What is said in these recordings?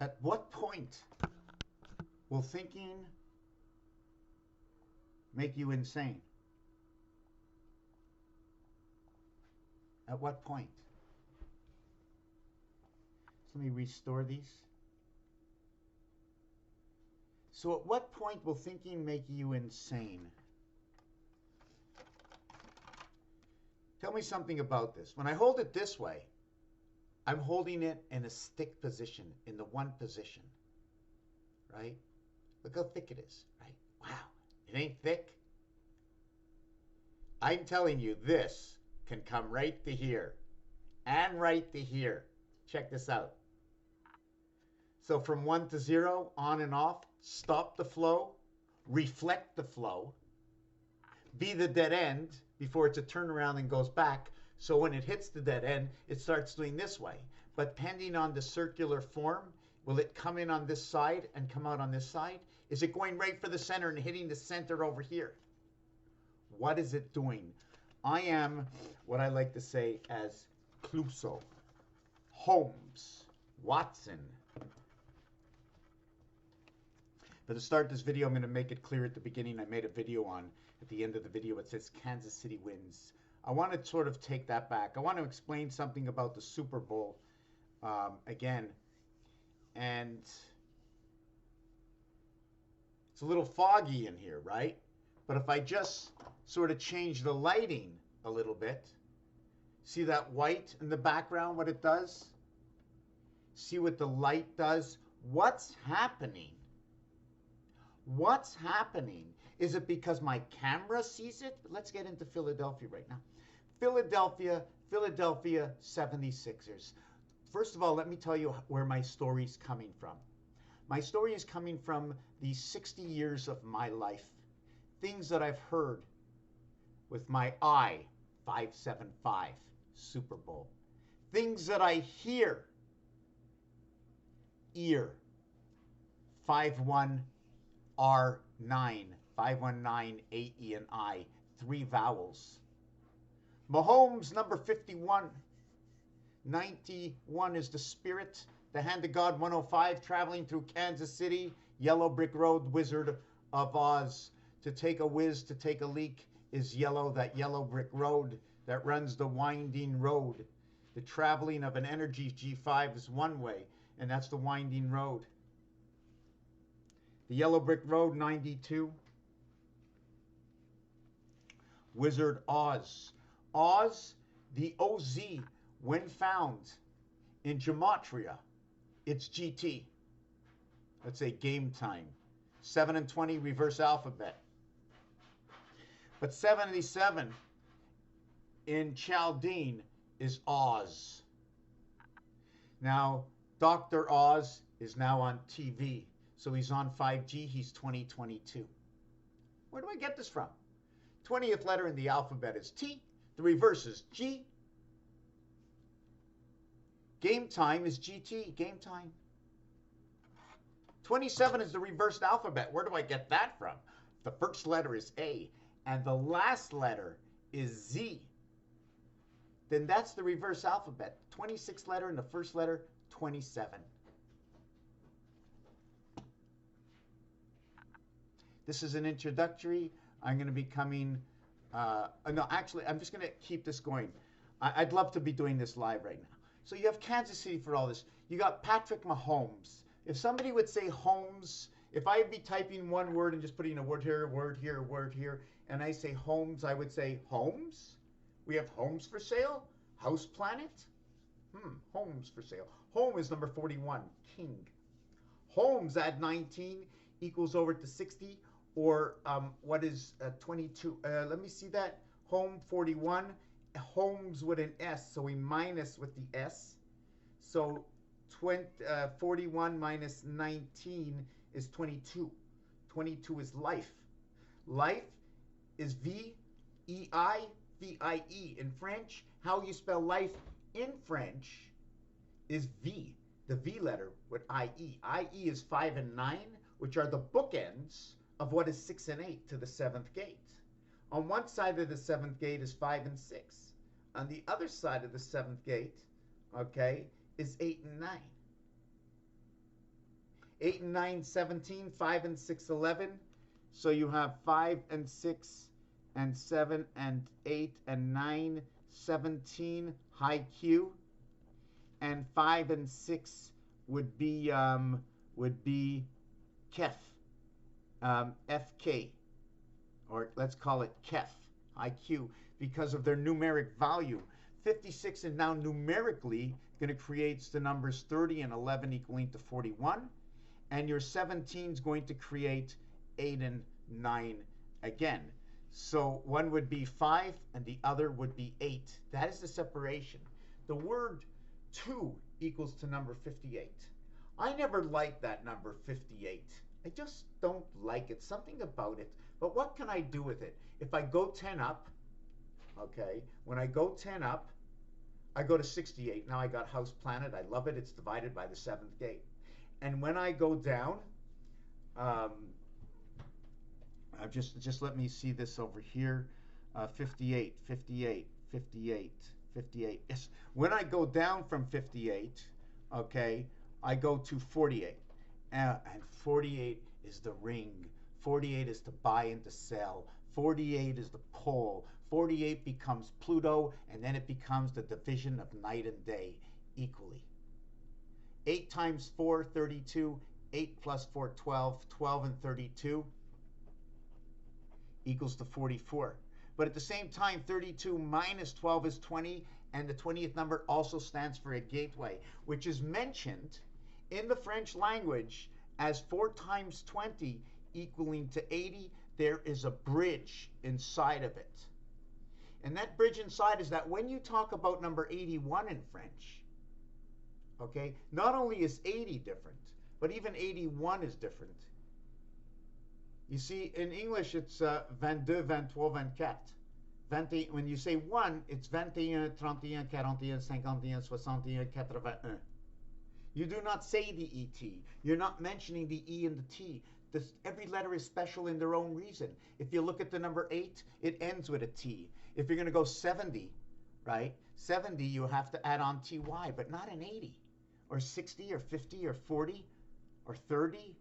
At what point will thinking make you insane? At what point? So let me restore these. So at what point will thinking make you insane? Tell me something about this. When I hold it this way, I'm holding it in a stick position, in the one position, right? Look how thick it is, right? Wow, it ain't thick. I'm telling you, this can come right to here and right to here. Check this out. So from 1 to 0, on and off, stop the flow, reflect the flow, be the dead end before it's a turnaround and goes back. So when it hits the dead end, it starts doing this way. But depending on the circular form, will it come in on this side and come out on this side? Is it going right for the center and hitting the center over here? What is it doing? I am what I like to say as Clouseau, Holmes, Watson. But to start this video, I'm going to make it clear at the beginning. I made a video on, at the end of the video, it says Kansas City wins. I want to sort of take that back. I want to explain something about the Super Bowl again. And it's a little foggy in here, right? But if I just sort of change the lighting a little bit, see that white in the background, what it does? See what the light does? What's happening? What's happening? Is it because my camera sees it? Let's get into Philadelphia right now. Philadelphia 76ers. First of all, let me tell you where my story's coming from. My story is coming from the 60 years of my life. Things that I've heard with my eye, 575, Super Bowl. Things that I hear, ear, 51R9, 519, A-E and I, 3 vowels. Mahomes, number 51. 91 is the Spirit. The Hand of God, 105, traveling through Kansas City. Yellow brick road, Wizard of Oz. To take a whiz, to take a leak is yellow, that yellow brick road that runs the winding road. The traveling of an energy G5 is one way, and that's the winding road. The yellow brick road, 92. Wizard Oz. Oz, the OZ, when found in gematria, it's GT. Let's say game time. 7 and 20, reverse alphabet. But 77 in Chaldean is Oz. Now, Dr. Oz is now on TV. So he's on 5G. He's 2022. Where do I get this from? 20th letter in the alphabet is T. The reverse is G. Game time is GT. Game time. 27 is the reversed alphabet. Where do I get that from? The first letter is A, and the last letter is Z. Then that's the reverse alphabet. 26th letter in the first letter, 27. This is an introductory. I'm going to be coming, no, actually, I'm just going to keep this going. I'd love to be doing this live right now. So you have Kansas City for all this. You got Patrick Mahomes. If somebody would say Holmes, if I'd be typing one word and just putting a word here, and I say Holmes, I would say Holmes? We have homes for sale? House Planet? Homes for sale. Home is number 41, King. Homes at 19 equals over to 60, or what is 22? Let me see that. Home 41, homes with an S, so we minus with the S. So 41 minus 19 is 22. 22 is life. Life is V-E-I, V-I-E in French. How you spell life in French is V, the V letter with I-E. I-E is 5 and 9, which are the bookends of what is 6 and 8 to the 7th gate. On one side of the 7th gate is 5 and 6. On the other side of the 7th gate, okay, is 8 and 9. 8 and 9, 17. 5 and 6, 11. So you have 5 and 6 and 7 and 8 and 9, 17, high Q. And 5 and 6 would be KEF, FK, or let's call it KEF, IQ, because of their numeric value. 56 is now numerically going to create the numbers 30 and 11 equaling to 41. And your 17 is going to create 8 and 9 again. So one would be 5 and the other would be 8. That is the separation. The word 2 equals to number 58. I never liked that number 58. I just don't like it. Something about it. But what can I do with it? If I go 10 up, okay, when I go 10 up, I go to 68. Now I got house planet. I love it. It's divided by the 7th gate. And when I go down, just let me see this over here. 58, 58, 58, 58. Yes. When I go down from 58, okay, I go to 48. And 48 is the ring. 48 is to buy and to sell. 48 is the pole. 48 becomes Pluto, and then it becomes the division of night and day equally. 8 times 4, 32. 8 plus 4, 12. 12 and 32 equals to 44. But at the same time, 32 minus 12 is 20, and the 20th number also stands for a gateway, which is mentioned in the French language as 4 times 20 equaling to 80. There is a bridge inside of it. And that bridge inside is that when you talk about number 81 in French, okay, not only is 80 different, but even 81 is different. You see, in English, it's 22, 23, 24. 20, when you say 1, it's 21, 31, 41, 51, 61, 81. You do not say the ET. You're not mentioning the E and the T. Every letter is special in their own reason. If you look at the number 8, it ends with a T. If you're going to go 70, right? 70, you have to add on TY, but not an 80, or 60, or 50, or 40, or 30,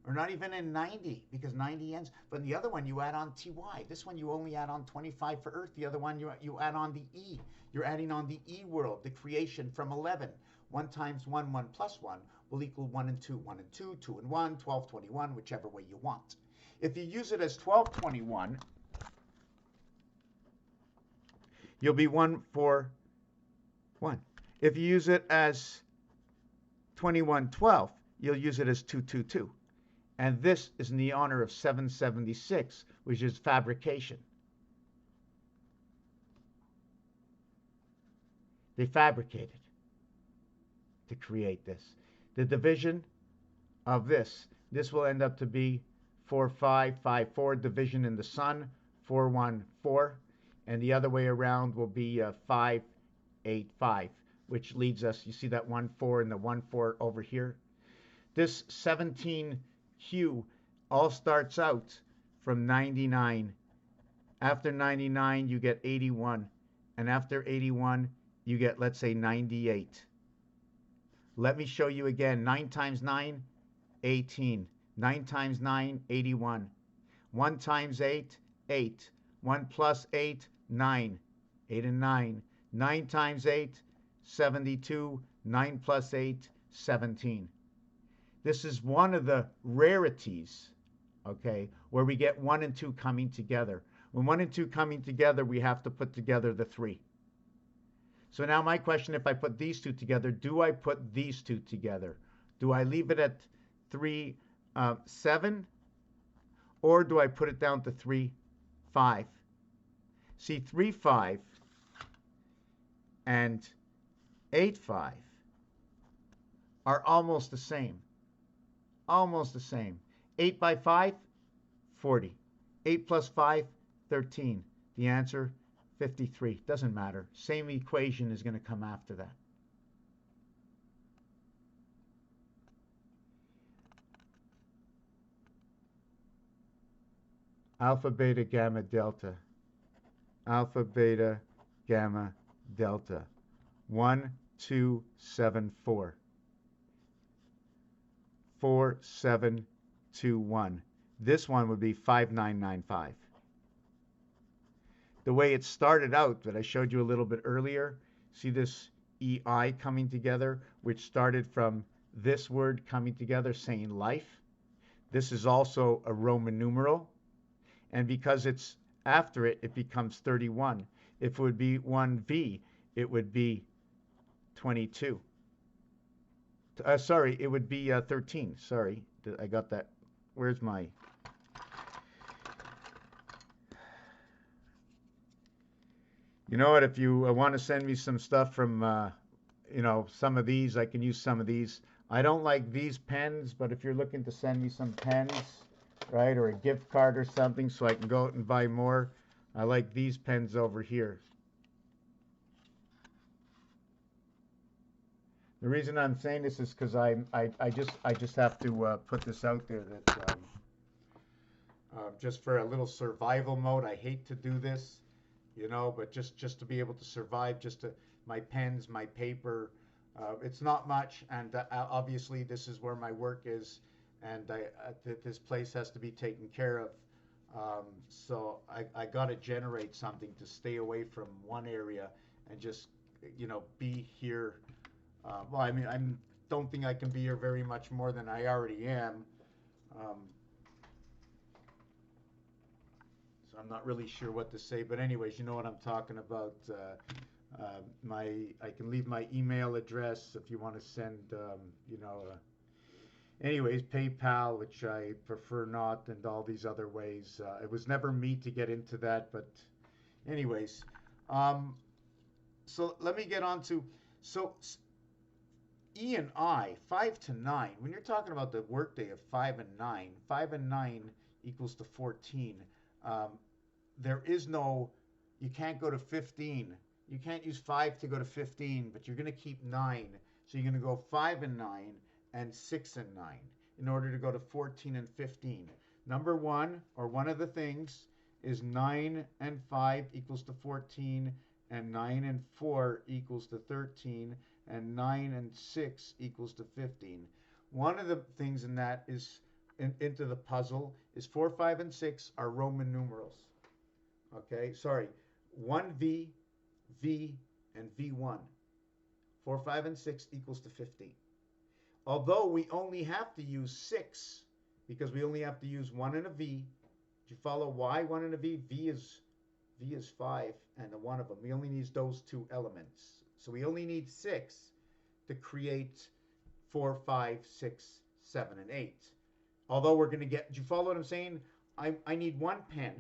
or not even in 90, because 90 ends. But the other one, you add on TY. This one, you only add on 25 for Earth. The other one, you add on the E. You're adding on the E world, the creation from 11. 1 times 1, 1 plus 1 will equal 1 and 2, 1 and 2, 2 and 1, 12, 21, whichever way you want. If you use it as 12, 21, you'll be 1, 4, 1. If you use it as 21, 12, you'll use it as 2, 2, 2. And this is in the honor of 776, which is fabrication. They fabricated to create this. The division of this will end up to be 4, 5, 5, 4, division in the sun, 4, 1, 4. And the other way around will be 5, 8, 5, which leads us, you see that 1, 4 and the 1, 4 over here? This 17Q all starts out from 99. After 99, you get 81. And after 81, you get, let's say, 98. Let me show you again. 9 times 9, 18. 9 times 9, 81. 1 times 8, 8. 1 plus 8, 9. 8 and 9. 9 times 8, 72. 9 plus 8, 17. This is one of the rarities, okay, where we get 1 and 2 coming together. When 1 and 2 coming together, we have to put together the 3. So now my question, if I put these two together, do I put these two together? Do I leave it at 3, 7? Or do I put it down to 3, 5? See, 3, 5 and 8, 5 are almost the same. Almost the same. 8 by 5, 40. 8 plus 5, 13. The answer, 53. Doesn't matter. Same equation is going to come after that. Alpha, beta, gamma, delta. Alpha, beta, gamma, delta. 1, 2, 7, 4. 4721. This one would be 5995. The way it started out that I showed you a little bit earlier, see this EI coming together, which started from this word coming together saying life. This is also a Roman numeral, and because it's after it, it becomes 31. If it would be 1V, it would be 22. Sorry, it would be 13. Sorry, I got that. Where's my... You know what, if you want to send me some stuff from, you know, some of these, I can use some of these. I don't like these pens, but if you're looking to send me some pens, right, or a gift card or something so I can go out and buy more, I like these pens over here. The reason I'm saying this is because I just have to put this out there that just for a little survival mode, I hate to do this. You know, but just to be able to survive, my pens, my paper, it's not much, and obviously this is where my work is, and this place has to be taken care of. So I got to generate something to stay away from one area and just, you know, be here. Well, I mean, I don't think I can be here very much more than I already am. I'm not really sure what to say, but anyways, you know what I'm talking about. I can leave my email address if you want to send, you know, anyways, PayPal, which I prefer not, and all these other ways. It was never me to get into that, but anyways, so let me get on to, so E and I, 5 to 9, when you're talking about the workday of 5 and 9, 5 and 9 equals to 14. There is no, you can't go to 15. You can't use 5 to go to 15, but you're going to keep 9. So you're going to go 5 and 9 and 6 and 9 in order to go to 14 and 15. Number one, or one of the things, is 9 and 5 equals to 14, and 9 and 4 equals to 13, and 9 and 6 equals to 15. One of the things in that is, into the puzzle, is 4, 5, and 6 are Roman numerals. Okay, sorry, 1V, V, and V1. 4, 5, and 6 equals to 15. Although we only have to use 6, because we only have to use 1 and a V. Do you follow why 1 and a V? V is 5 and a 1 of them. We only need those two elements. So we only need 6 to create 4, 5, 6, 7, and 8. Although we're going to get, do you follow what I'm saying? I need 1 pen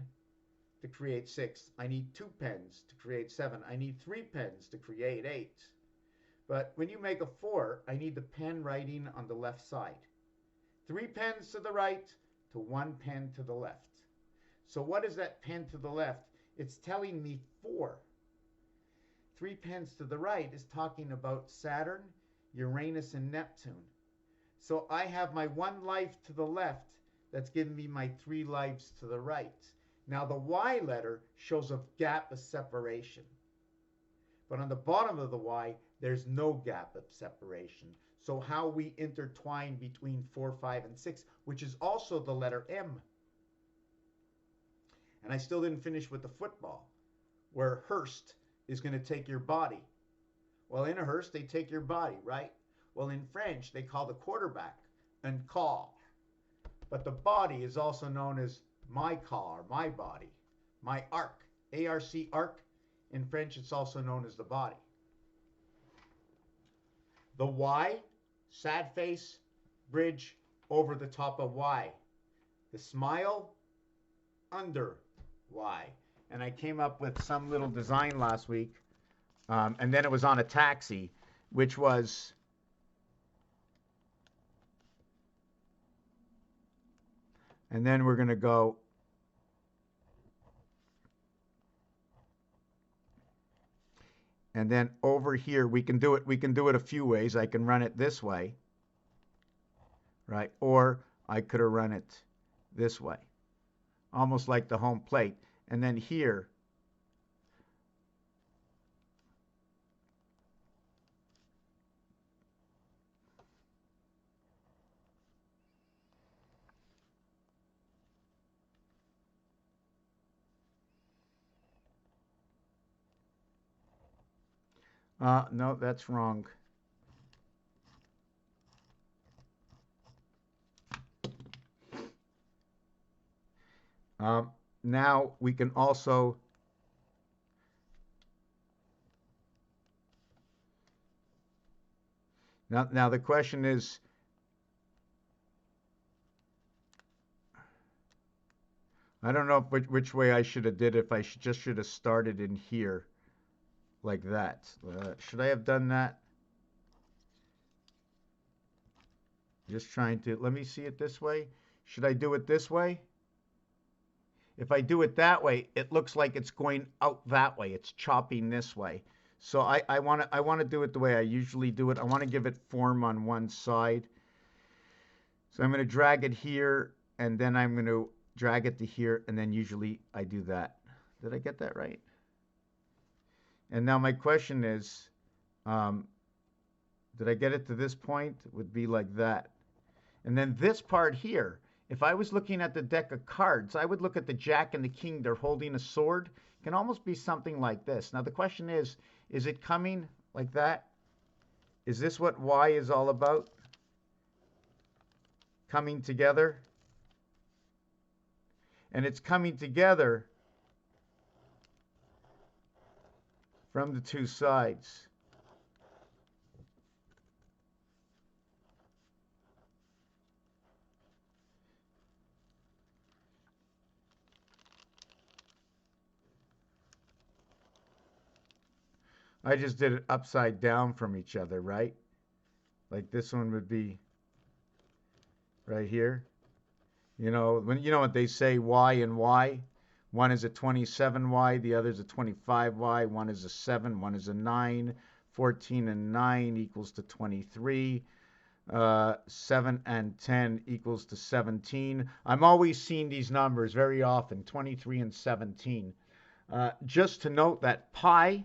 to create 6. I need 2 pens to create 7. I need 3 pens to create 8. But when you make a 4, I need the pen writing on the left side. 3 pens to the right to 1 pen to the left. So what is that pen to the left? It's telling me 4. 3 pens to the right is talking about Saturn, Uranus, and Neptune. So I have my 1 life to the left that's giving me my 3 lives to the right. Now the Y letter shows a gap of separation. But on the bottom of the Y, there's no gap of separation. So how we intertwine between 4, 5, and 6, which is also the letter M. And I still didn't finish with the football, where Hurst is going to take your body. Well, in a hearse, they take your body, right? Well, in French, they call the quarterback un corps. But the body is also known as my car, my body, my arc, A-R-C, arc. In French, it's also known as the body. The Y, sad face, bridge over the top of Y. The smile, under Y. And I came up with some little design last week, and then it was on a taxi, which was and then we're going to go and then over here we can do it a few ways. I can run it this way, right? Or I could have run it this way, almost like the home plate. And then here No, that's wrong. Now we can also now the question is, I don't know which way I should have did it, if I should have started in here like that. Should I have done that? Just trying to, let me see it this way. Should I do it this way? If I do it that way, it looks like it's going out that way. It's chopping this way. So I want to do it the way I usually do it. I want to give it form on one side. So I'm going to drag it here, and then I'm going to drag it to here, and then usually I do that. Did I get that right? And now my question is, did I get it to this point? It would be like that. And then this part here, if I was looking at the deck of cards, I would look at the Jack and the King. They're holding a sword. It can almost be something like this. Now the question is it coming like that? Is this what Y is all about? Coming together? And it's coming together from the two sides. I just did it upside down from each other, right? Like this one would be right here. You know, when you know what they say, Y and Y. One is a 27Y, the other is a 25Y. One is a 7, one is a 9. 14 and 9 equals to 23. 7 and 10 equals to 17. I'm always seeing these numbers very often, 23 and 17. Just to note that pi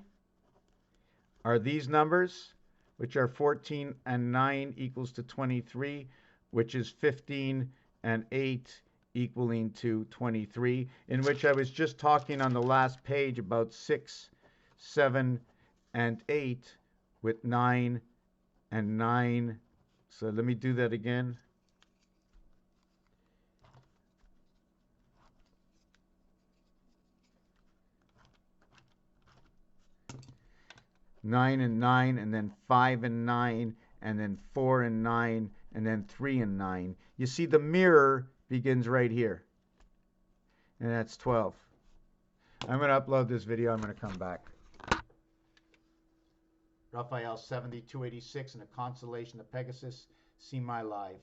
are these numbers, which are 14 and 9 equals to 23, which is 15 and 8 equaling to 23, in which I was just talking on the last page about 6, 7, and 8 with 9 and 9. So let me do that again. Nine and 9, and then 5 and 9, and then 4 and 9, and then 3 and 9. You see the mirror begins right here. And that's 12. I'm going to upload this video. I'm going to come back. Raphael 7286 in the constellation of Pegasus. See my live.